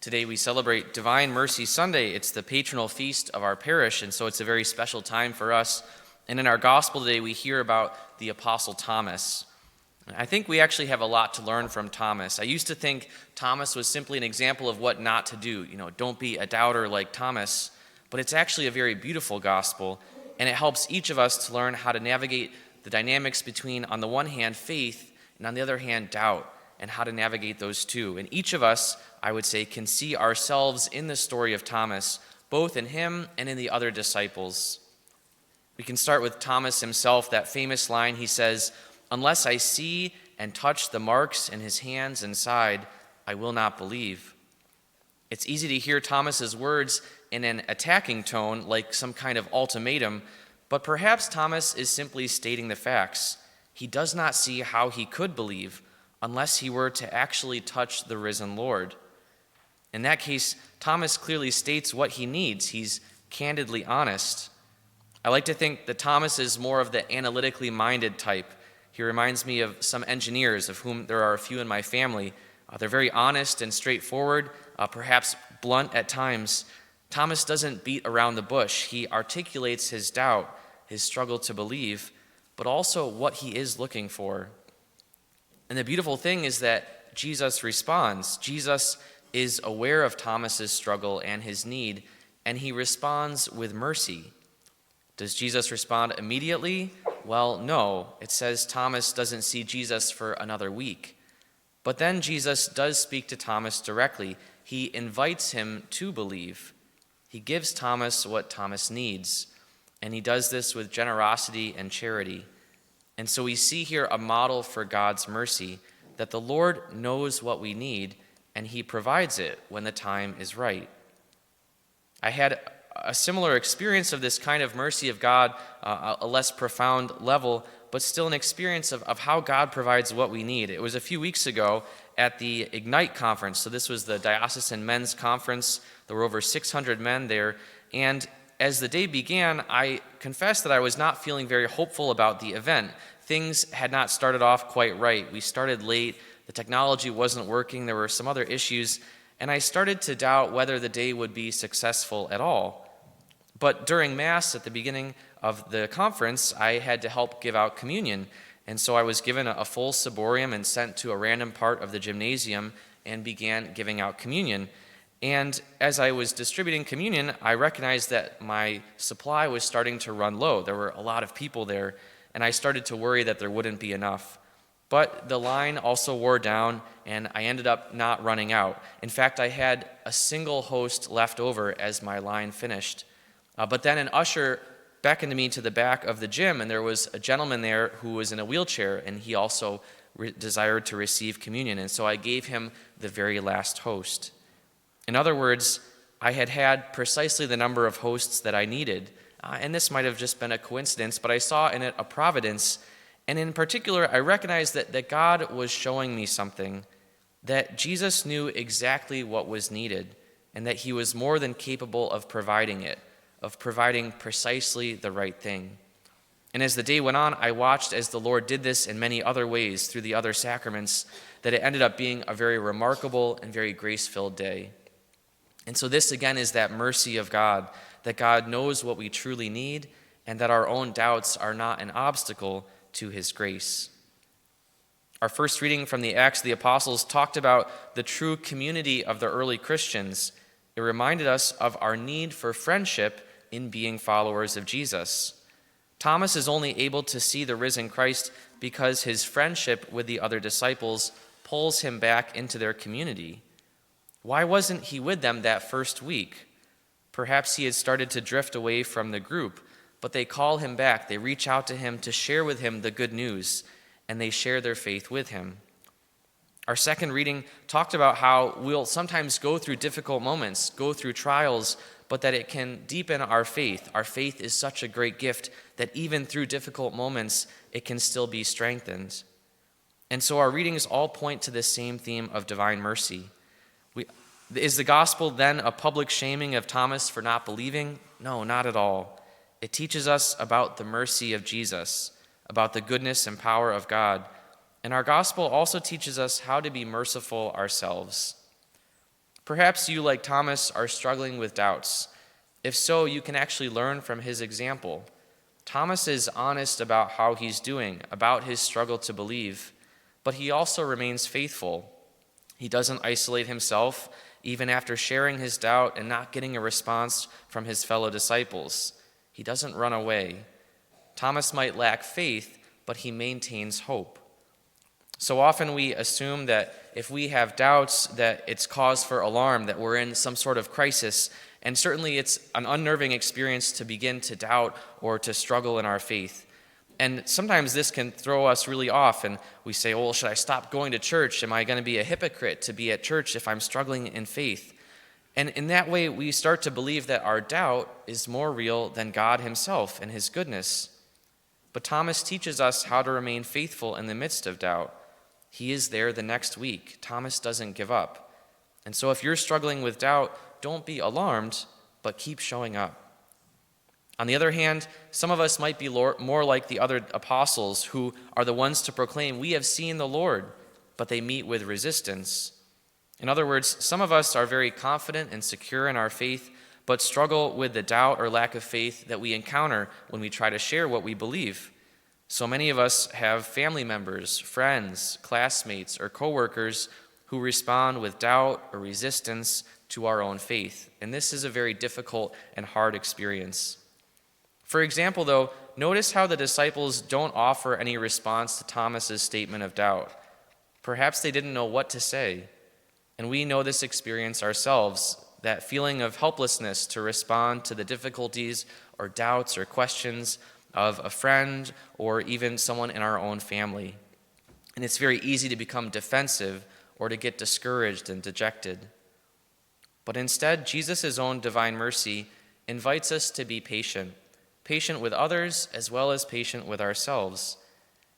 Today we celebrate Divine Mercy Sunday. It's the patronal feast of our parish, and so it's a very special time for us. And in our gospel today, we hear about the Apostle Thomas. I think we actually have a lot to learn from Thomas. I used to think Thomas was simply an example of what not to do. Don't be a doubter like Thomas. But it's actually a very beautiful gospel, and it helps each of us to learn how to navigate the dynamics between, on the one hand, faith, and on the other hand, doubt, and how to navigate those two. And each of us, I would say, can see ourselves in the story of Thomas, both in him and in the other disciples. We can start with Thomas himself, that famous line he says, "Unless I see and touch the marks in his hands and side, I will not believe." It's easy to hear Thomas's words in an attacking tone, like some kind of ultimatum, but perhaps Thomas is simply stating the facts. He does not see how he could believe unless he were to actually touch the risen Lord. In that case, Thomas clearly states what he needs. He's candidly honest. I like to think that Thomas is more of the analytically minded type. He reminds me of some engineers, of whom there are a few in my family. They're very honest and straightforward, perhaps blunt at times. Thomas doesn't beat around the bush. He articulates his doubt, his struggle to believe, but also what he is looking for. And the beautiful thing is that Jesus responds. Jesus is aware of Thomas's struggle and his need, and he responds with mercy. Does Jesus respond immediately? Well, no. It says Thomas doesn't see Jesus for another week. But then Jesus does speak to Thomas directly. He invites him to believe. He gives Thomas what Thomas needs, and he does this with generosity and charity. And so we see here a model for God's mercy, that the Lord knows what we need, and he provides it when the time is right. I had a similar experience of this kind of mercy of God, a less profound level, but still an experience of how God provides what we need. It was a few weeks ago at the Ignite conference. So this was the Diocesan Men's Conference. There were over 600 men there. And as the day began, I confessed that I was not feeling very hopeful about the event. Things had not started off quite right. We started late. The technology wasn't working. There were some other issues. And I started to doubt whether the day would be successful at all. But during Mass at the beginning of the conference, I had to help give out communion. And so I was given a full ciborium and sent to a random part of the gymnasium and began giving out communion. And as I was distributing communion, I recognized that my supply was starting to run low. There were a lot of people there, and I started to worry that there wouldn't be enough. But the line also wore down, and I ended up not running out. In fact, I had a single host left over as my line finished. But then an usher beckoned me to the back of the gym, and there was a gentleman there who was in a wheelchair, and he also desired to receive communion. And so I gave him the very last host. In other words, I had precisely the number of hosts that I needed. And this might have just been a coincidence, but I saw in it a providence. And in particular, I recognized that God was showing me something, that Jesus knew exactly what was needed, and that he was more than capable of providing it, of providing precisely the right thing. And as the day went on, I watched as the Lord did this in many other ways through the other sacraments, that it ended up being a very remarkable and very grace-filled day. And so this again is that mercy of God, that God knows what we truly need, and that our own doubts are not an obstacle to his grace. Our first reading from the Acts of the Apostles talked about the true community of the early Christians. It reminded us of our need for friendship in being followers of Jesus. Thomas is only able to see the risen Christ because his friendship with the other disciples pulls him back into their community. Why wasn't he with them that first week? Perhaps he had started to drift away from the group, but they call him back. They reach out to him to share with him the good news, and they share their faith with him. Our second reading talked about how we'll sometimes go through difficult moments, go through trials, but that it can deepen our faith. Our faith is such a great gift that even through difficult moments, it can still be strengthened. And so our readings all point to this same theme of divine mercy. Is the gospel then a public shaming of Thomas for not believing? No, not at all. It teaches us about the mercy of Jesus, about the goodness and power of God. And our gospel also teaches us how to be merciful ourselves. Perhaps you, like Thomas, are struggling with doubts. If so, you can actually learn from his example. Thomas is honest about how he's doing, about his struggle to believe, but he also remains faithful. He doesn't isolate himself, even after sharing his doubt and not getting a response from his fellow disciples. He doesn't run away. Thomas might lack faith, but he maintains hope. So often we assume that if we have doubts, that it's cause for alarm, that we're in some sort of crisis. And certainly it's an unnerving experience to begin to doubt or to struggle in our faith. And sometimes this can throw us really off, and we say, well, should I stop going to church? Am I going to be a hypocrite to be at church if I'm struggling in faith? And in that way, we start to believe that our doubt is more real than God himself and his goodness. But Thomas teaches us how to remain faithful in the midst of doubt. He is there the next week. Thomas doesn't give up. And so if you're struggling with doubt, don't be alarmed, but keep showing up. On the other hand, some of us might be more like the other apostles who are the ones to proclaim, we have seen the Lord, but they meet with resistance. In other words, some of us are very confident and secure in our faith, but struggle with the doubt or lack of faith that we encounter when we try to share what we believe. So many of us have family members, friends, classmates, or coworkers who respond with doubt or resistance to our own faith. And this is a very difficult and hard experience. For example, though, notice how the disciples don't offer any response to Thomas's statement of doubt. Perhaps they didn't know what to say. And we know this experience ourselves, that feeling of helplessness to respond to the difficulties or doubts or questions of a friend or even someone in our own family. And it's very easy to become defensive or to get discouraged and dejected. But instead, Jesus' own divine mercy invites us to be patient with others as well as patient with ourselves.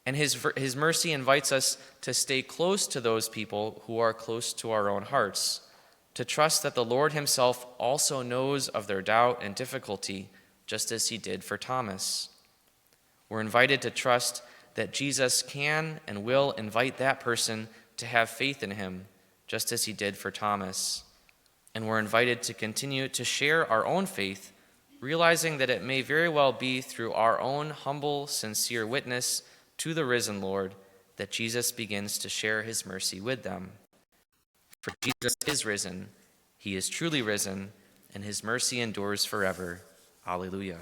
And his mercy invites us to stay close to those people who are close to our own hearts, to trust that the Lord himself also knows of their doubt and difficulty, just as he did for Thomas. We're invited to trust that Jesus can and will invite that person to have faith in him, just as he did for Thomas. And we're invited to continue to share our own faith, realizing that it may very well be through our own humble, sincere witness to the risen Lord that Jesus begins to share his mercy with them. For Jesus is risen, he is truly risen, and his mercy endures forever. Alleluia.